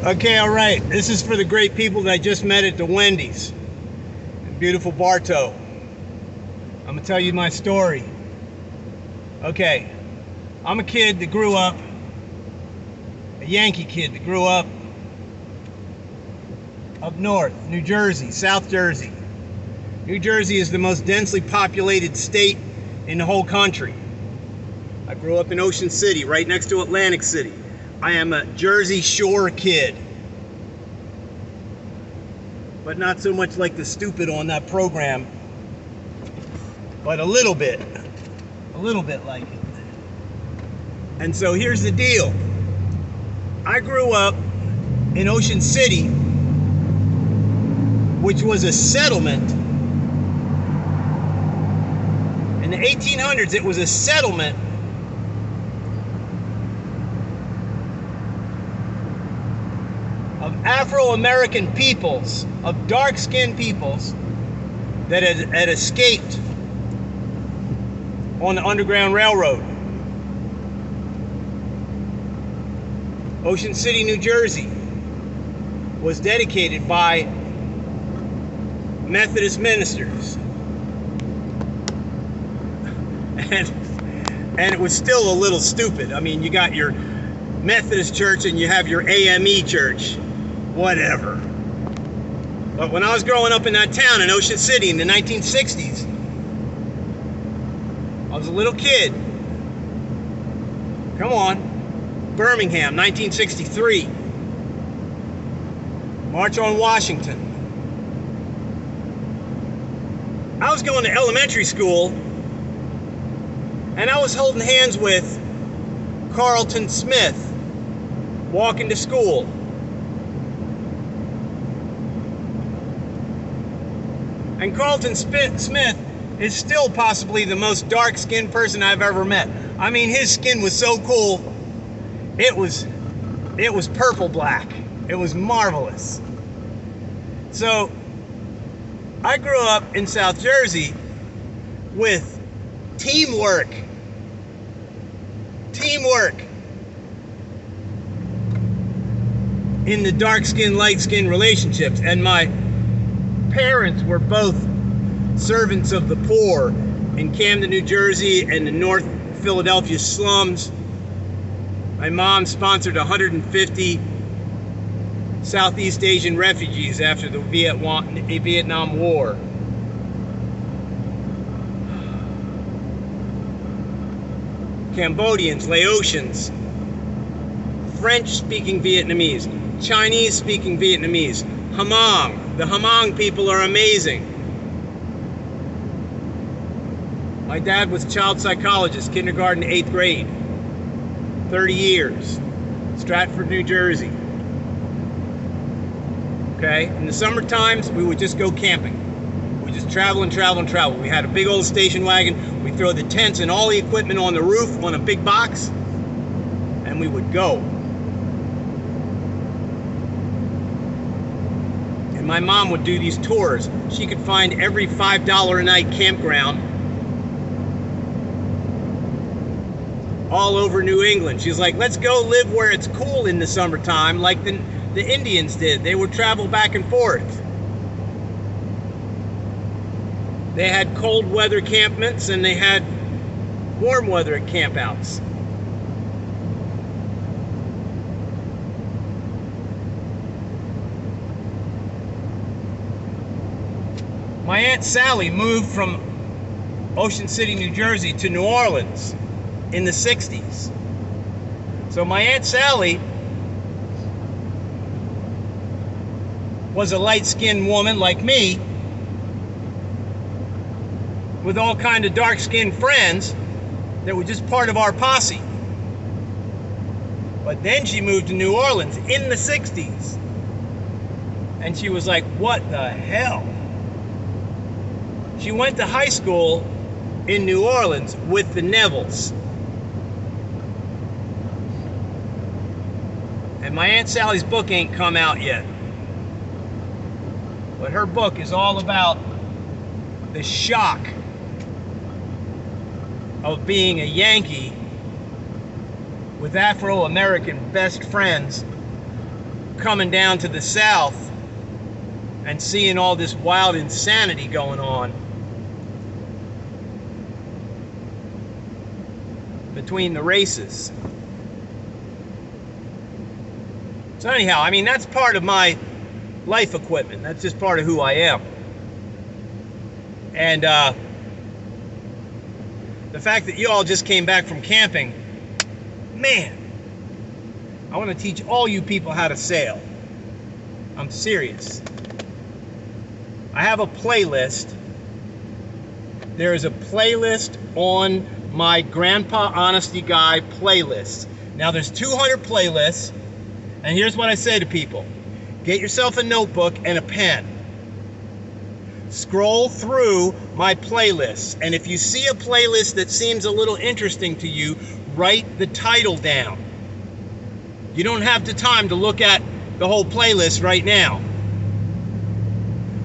Okay, all right. This is for the great people that I just met at the Wendy's in beautiful Bartow. I'm gonna tell you my story. Okay, I'm a kid that grew up, a Yankee kid that grew up north, New Jersey, South Jersey. New Jersey is the most densely populated state in the whole country. I grew up in Ocean City, right next to Atlantic City. I am a Jersey Shore kid. But not so much like the stupid on that program, but a little bit like it. And so here's the deal. I grew up in Ocean City, which was a settlement. In the 1800s, it was a settlement of Afro-American peoples, of dark-skinned peoples that had escaped on the Underground Railroad. Ocean City, New Jersey was dedicated by Methodist ministers. And it was still a little stupid. I mean, you got your Methodist church and you have your AME church, whatever. But when I was growing up in that town in Ocean City in the 1960s, I was a little kid. Come on. Birmingham, 1963. March on Washington. I was going to elementary school and I was holding hands with Carlton Smith, walking to school. And Carlton Smith is still possibly the most dark-skinned person I've ever met. I mean, his skin was so cool. It was purple black. It was marvelous. So I grew up in South Jersey with teamwork. In the dark-skinned, light-skinned relationships. And my parents were both servants of the poor in Camden, New Jersey and the North Philadelphia slums. My mom sponsored 150 Southeast Asian refugees after the Vietnam War. Cambodians, Laotians, French-speaking Vietnamese, Chinese-speaking Vietnamese, Hmong. The Hmong people are amazing. My dad was a child psychologist, kindergarten to 8th grade. 30 years. Stratford, New Jersey. Okay? In the summer times, we would just go camping. We just travel and travel and travel. We had a big old station wagon. We'd throw the tents and all the equipment on the roof on a big box, and we would go. And my mom would do these tours. She could find every $5 a night campground all over New England. She's like, let's go live where it's cool in the summertime, like the Indians did. They would travel back and forth. They had cold weather campments and they had warm weather campouts. My Aunt Sally moved from Ocean City, New Jersey to New Orleans in the 60s. So my Aunt Sally was a light-skinned woman like me with all kind of dark-skinned friends that were just part of our posse. But then she moved to New Orleans in the 60s. And she was like, what the hell? She went to high school in New Orleans with the Nevilles. And my Aunt Sally's book ain't come out yet. But her book is all about the shock of being a Yankee with Afro-American best friends coming down to the south and seeing all this wild insanity going on between the races. So anyhow, I mean, that's part of my life equipment. That's just part of who I am. And the fact that you all just came back from camping, man, I want to teach all you people how to sail. I'm serious. I have a playlist. There is a playlist on my Grandpa Honesty Guy playlist. Now there's 200 playlists, and here's what I say to people. Get yourself a notebook and a pen. Scroll through my playlists, and if you see a playlist that seems a little interesting to you, write the title down. You don't have the time to look at the whole playlist right now.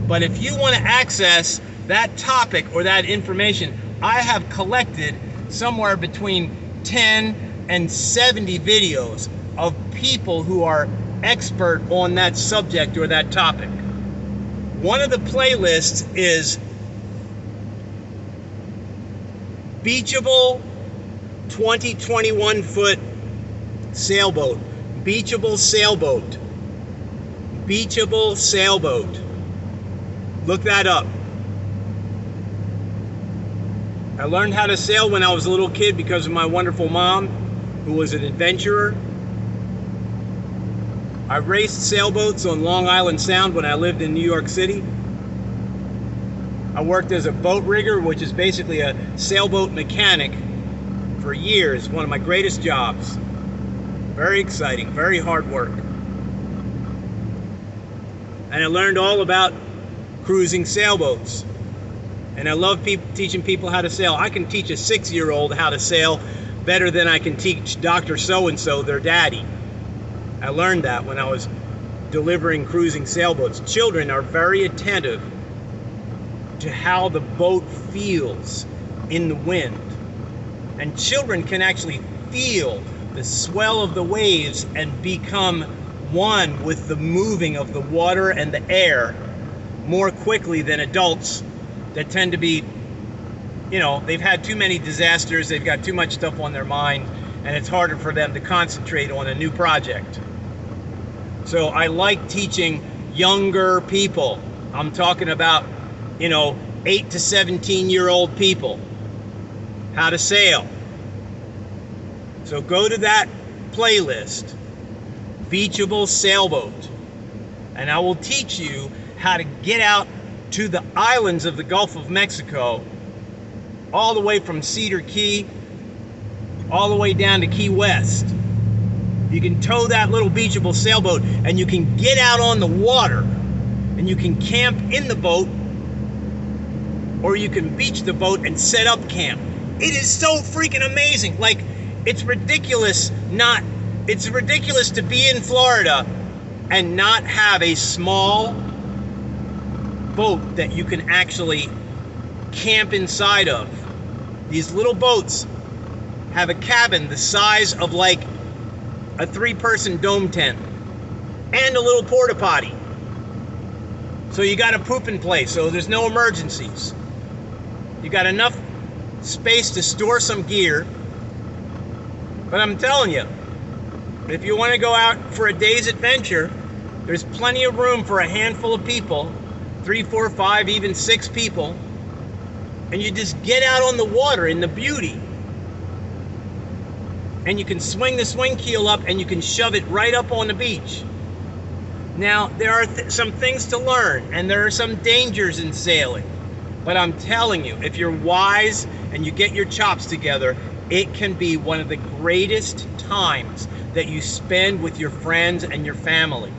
But if you want to access that topic or that information, I have collected somewhere between 10 and 70 videos of people who are expert on that subject or that topic. One of the playlists is Beachable 20-21 foot sailboat. Beachable sailboat. Beachable sailboat. Look that up. I learned how to sail when I was a little kid because of my wonderful mom, who was an adventurer. I raced sailboats on Long Island Sound when I lived in New York City. I worked as a boat rigger, which is basically a sailboat mechanic, for years. One of my greatest jobs. Very exciting, very hard work. And I learned all about cruising sailboats. And I love teaching people how to sail. I can teach a 6-year-old how to sail better than I can teach Dr. So-and-so their daddy. I learned that when I was delivering cruising sailboats. Children are very attentive to how the boat feels in the wind. And children can actually feel the swell of the waves and become one with the moving of the water and the air more quickly than adults that tend to be, you know, they've had too many disasters, they've got too much stuff on their mind, and it's harder for them to concentrate on a new project. So I like teaching younger people. I'm talking about, you know, 8 to 17-year-old people how to sail. So go to that playlist, Beachable Sailboat, and I will teach you how to get out to the islands of the Gulf of Mexico, all the way from Cedar Key, all the way down to Key West. You can tow that little beachable sailboat and you can get out on the water and you can camp in the boat, or you can beach the boat and set up camp. It is so freaking amazing. Like, it's ridiculous to be in Florida and not have a small boat that you can actually camp inside of. These little boats have a cabin the size of like a 3-person dome tent and a little porta potty. So you got a pooping place, so there's no emergencies. You got enough space to store some gear. But I'm telling you, if you want to go out for a day's adventure, there's plenty of room for a handful of people, 3, 4, 5, even 6 people, and you just get out on the water in the beauty. And you can swing the swing keel up and you can shove it right up on the beach. Now, there are some things to learn, and there are some dangers in sailing. But I'm telling you, if you're wise and you get your chops together, it can be one of the greatest times that you spend with your friends and your family.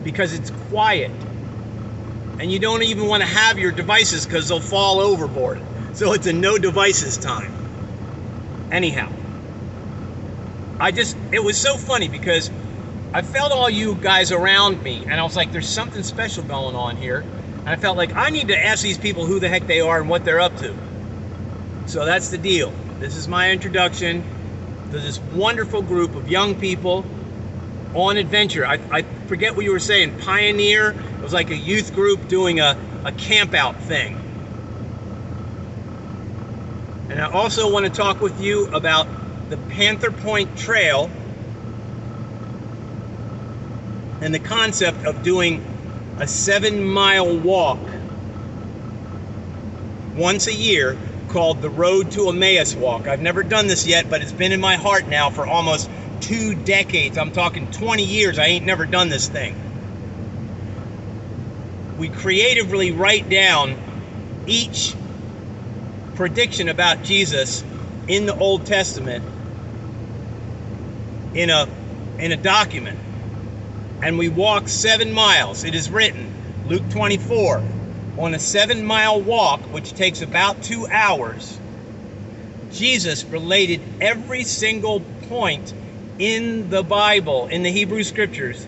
Because it's quiet. And you don't even want to have your devices because they'll fall overboard. So it's a no devices time. Anyhow, it was so funny because I felt all you guys around me, and I was like, there's something special going on here. And I felt like I need to ask these people who the heck they are and what they're up to. So that's the deal. This is my introduction to this wonderful group of young people on adventure. I forget what you were saying. Pioneer. It was like a youth group doing a camp out thing. And I also want to talk with you about the Panther Point Trail and the concept of doing a 7-mile walk once a year called the Road to Emmaus Walk. I've never done this yet, but it's been in my heart now for almost 2 decades. I'm talking 20 years. I ain't never done this thing. We creatively write down each prediction about Jesus in the Old Testament in a document, and we walk 7 miles. It is written, Luke 24, on a 7-mile walk, which takes about 2 hours. Jesus related every single point in the Bible, in the Hebrew Scriptures,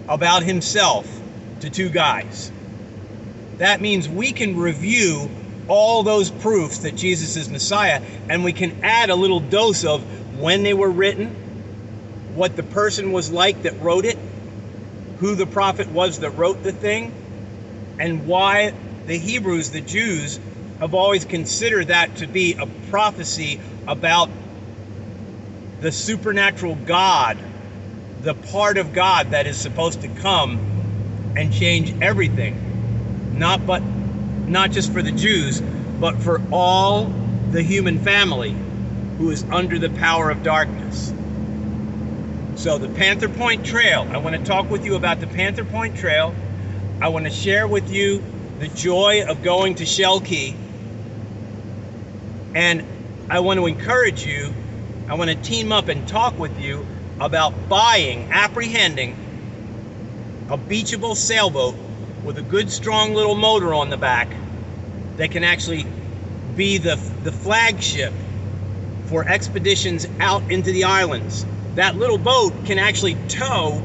about himself to 2 guys. That means we can review all those proofs that Jesus is Messiah, and we can add a little dose of when they were written, what the person was like that wrote it, who the prophet was that wrote the thing, and why the Hebrews, the Jews, have always considered that to be a prophecy about the supernatural God, the part of God that is supposed to come and change everything. Not just for the Jews, but for all the human family who is under the power of darkness. So the Panther Point Trail, I want to talk with you about the Panther Point Trail. I want to share with you the joy of going to Shell Key. And I want to encourage you, I want to team up and talk with you about apprehending a beachable sailboat with a good strong little motor on the back that can actually be the flagship for expeditions out into the islands. That little boat can actually tow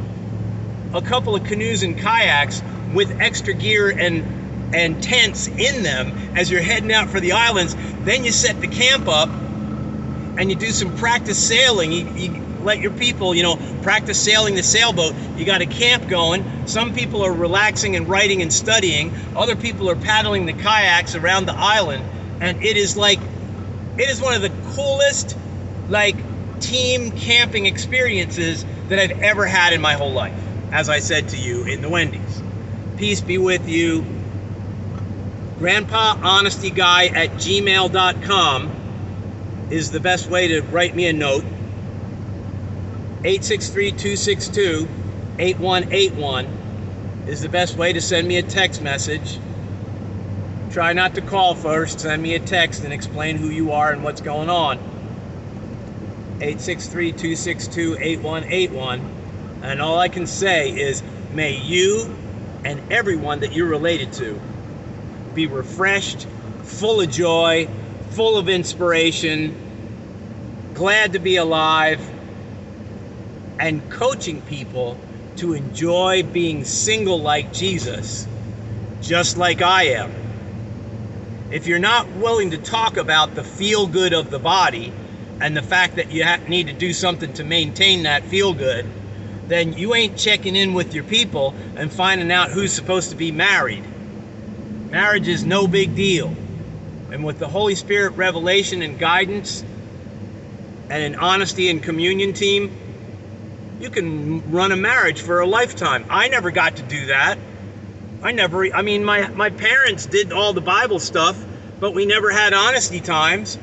a couple of canoes and kayaks with extra gear and tents in them as you're heading out for the islands. Then you set the camp up and you do some practice sailing. You let your people, practice sailing the sailboat. You got a camp going. Some people are relaxing and writing and studying. Other people are paddling the kayaks around the island. And it is one of the coolest, team camping experiences that I've ever had in my whole life. As I said to you in the Wendy's. Peace be with you. GrandpaHonestyGuy@gmail.com is the best way to write me a note. 863-262-8181 is the best way to send me a text message. Try not to call first. Send me a text and explain who you are and what's going on. 863-262-8181. And all I can say is, may you and everyone that you're related to be refreshed, full of joy, full of inspiration, glad to be alive, and coaching people to enjoy being single like Jesus, just like I am. If you're not willing to talk about the feel-good of the body and the fact that you need to do something to maintain that feel-good, then you ain't checking in with your people and finding out who's supposed to be married. Marriage is no big deal. And with the Holy Spirit revelation and guidance and an honesty and communion team, you can run a marriage for a lifetime. I never got to do that. My parents did all the Bible stuff, but we never had honesty times.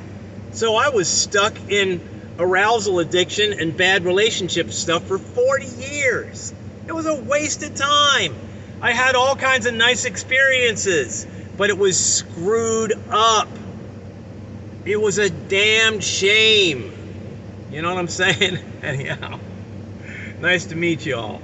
So I was stuck in arousal addiction and bad relationship stuff for 40 years. It was a waste of time. I had all kinds of nice experiences, but it was screwed up. It was a damned shame. You know what I'm saying? Anyhow, nice to meet you all.